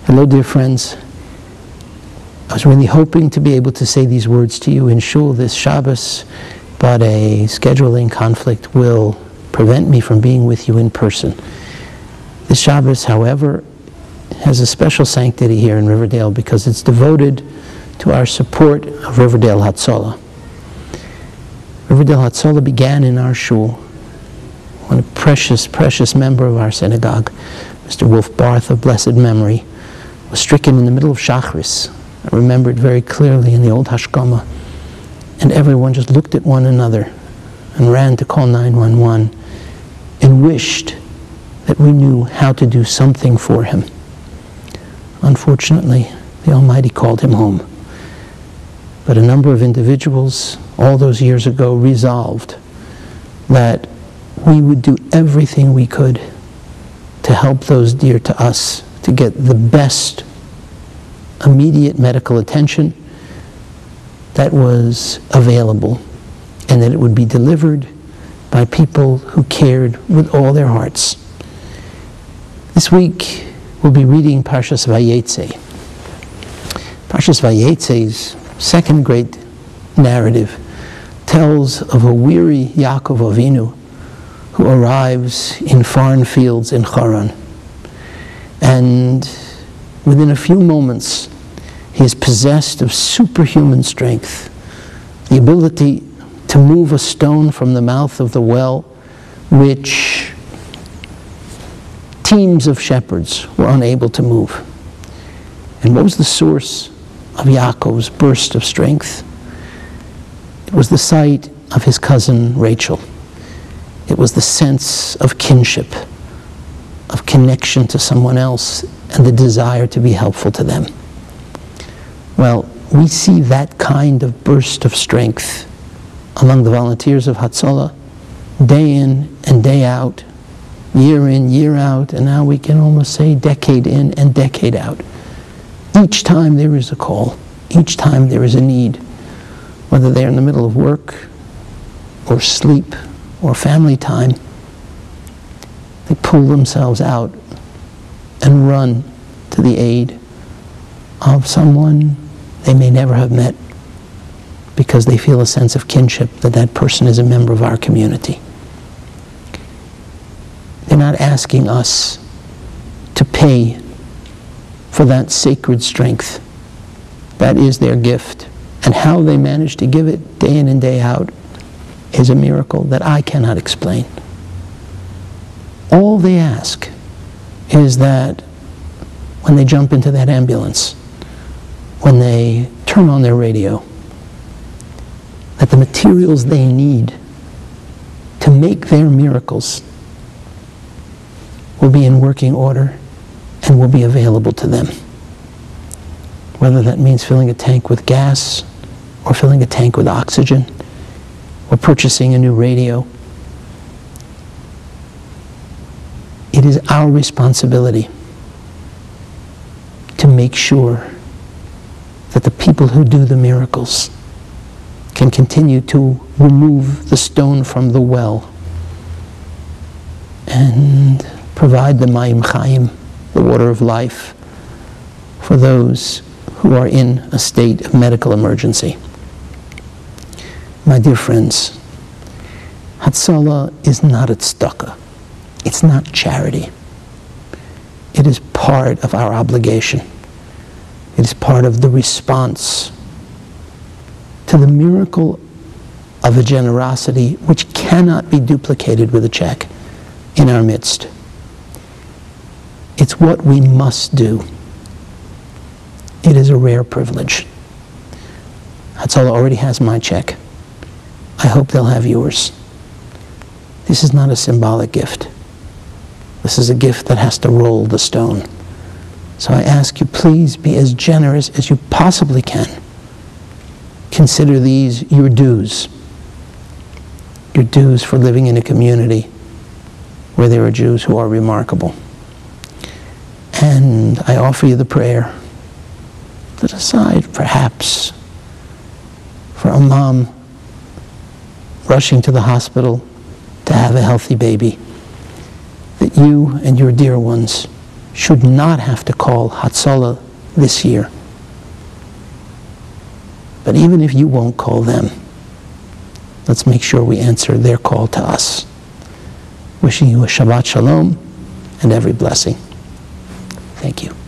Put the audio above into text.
Hello, dear friends. I was really hoping to be able to say these words to you in shul this Shabbos, but a scheduling conflict will prevent me from being with you in person. This Shabbos, however, has a special sanctity here in Riverdale because it's devoted to our support of Riverdale Hatzalah. Riverdale Hatzalah began in our shul when a precious, precious member of our synagogue, Mr. Wolf Barth of blessed memory, was stricken in the middle of Shachris. I remember it very clearly in the old Hashkama. And everyone just looked at one another and ran to call 911 and wished that we knew how to do something for him. Unfortunately, the Almighty called him home. But a number of individuals all those years ago resolved that we would do everything we could to help those dear to us to get the best immediate medical attention that was available, and that it would be delivered by people who cared with all their hearts. This week we'll be reading Parshas Vayetze. Parshas Vayetze's second great narrative tells of a weary Yaakov Avinu who arrives in foreign fields in Haran. And within a few moments, he is possessed of superhuman strength, the ability to move a stone from the mouth of the well, which teams of shepherds were unable to move. And what was the source of Yaakov's burst of strength? It was the sight of his cousin Rachel. It was the sense of kinship, of connection to someone else, and the desire to be helpful to them. Well, we see that kind of burst of strength among the volunteers of Hatzalah, day in and day out, year in, year out, and now we can almost say decade in and decade out. Each time there is a call, each time there is a need, whether they're in the middle of work or sleep or family time, they pull themselves out and run to the aid of someone they may never have met because they feel a sense of kinship that that person is a member of our community. They're not asking us to pay for that sacred strength. That is their gift. And how they manage to give it day in and day out is a miracle that I cannot explain. All they ask is that when they jump into that ambulance, when they turn on their radio, that the materials they need to make their miracles will be in working order and will be available to them. Whether that means filling a tank with gas, or filling a tank with oxygen, or purchasing a new radio. It is our responsibility to make sure that the people who do the miracles can continue to remove the stone from the well and provide the Mayim Chaim, the water of life, for those who are in a state of medical emergency. My dear friends, Hatzalah is not a tzedakah. It's not charity. It is part of our obligation. It is part of the response to the miracle of a generosity which cannot be duplicated with a check in our midst. It's what we must do. It is a rare privilege. Hatzalah already has my check. I hope they'll have yours. This is not a symbolic gift. This is a gift that has to roll the stone. So I ask you, please be as generous as you possibly can. Consider these your dues. Your dues for living in a community where there are Jews who are remarkable. And I offer you the prayer that aside, perhaps, for a mom rushing to the hospital to have a healthy baby, that you and your dear ones should not have to call Hatzalah this year. But even if you won't call them, let's make sure we answer their call to us. Wishing you a Shabbat Shalom and every blessing. Thank you.